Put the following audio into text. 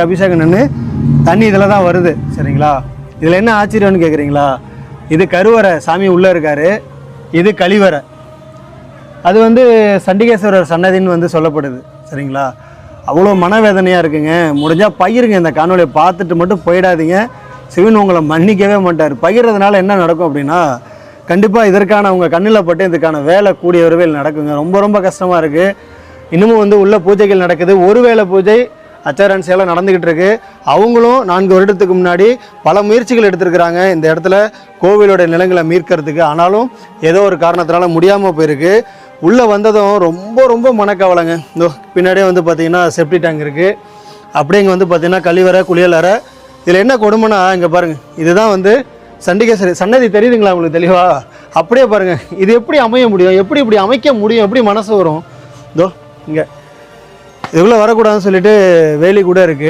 அபிஷேகம் நின்று தண்ணி இதில் தான் வருது சரிங்களா. இதில் என்ன ஆச்சரியம்னு கேட்குறீங்களா? இது கருவறை, சாமி உள்ளே இருக்கார். இது கழிவறை. அது வந்து சண்டிகேஸ்வரர் சன்னதின்னு சொல்லப்படுது சரிங்களா. அவ்வளோ மனவேதனையாக இருக்குங்க. முடிஞ்சால் பகிருங்க, இந்த காணொலியை பார்த்துட்டு மட்டும் போயிடாதீங்க. சிவன் உங்களை மன்னிக்கவே மாட்டார். பகிர்றதுனால என்ன நடக்கும் அப்படின்னா, கண்டிப்பாக இதற்கான அவங்க கண்ணில் பட்டு இதுக்கான வேலை கூடிய விரைவில் நடக்குங்க. ரொம்ப ரொம்ப கஷ்டமாக இருக்குது. இன்னமும் உள்ள பூஜைகள் நடக்குது. ஒரு வேளை பூஜை அச்சாரன் சேலம் நடந்துக்கிட்டு இருக்கு. அவங்களும் 4 வருடத்துக்கு முன்னாடி பல முயற்சிகள் எடுத்திருக்கிறாங்க இந்த இடத்துல கோவிலோட நிலங்களை மீட்கிறதுக்கு. ஆனாலும் ஏதோ ஒரு காரணத்தினால முடியாமல் போயிருக்கு. உள்ளே வந்ததும் ரொம்ப ரொம்ப மனக்கவலைங்க. இந்த பின்னாடியே பார்த்தீங்கன்னா செப்டி டேங்க் இருக்குது. அப்படியே இங்கே பார்த்தீங்கன்னா கழிவறை, குளியலறை. இதில் என்ன கொடுமைனா இங்கே பாருங்கள், இதுதான் சண்டிகேஸ்வரி சன்னதி தெரியுதுங்களா உங்களுக்கு தெளிவா? அப்படியே பாருங்கள், இது எப்படி அமைய முடியும்? எப்படி இப்படி அமைக்க முடியும்? எப்படி மனசு வரும்? இங்கே இதுக்குள்ளே வரக்கூடாதுன்னு சொல்லிட்டு வேலி கூட இருக்குது.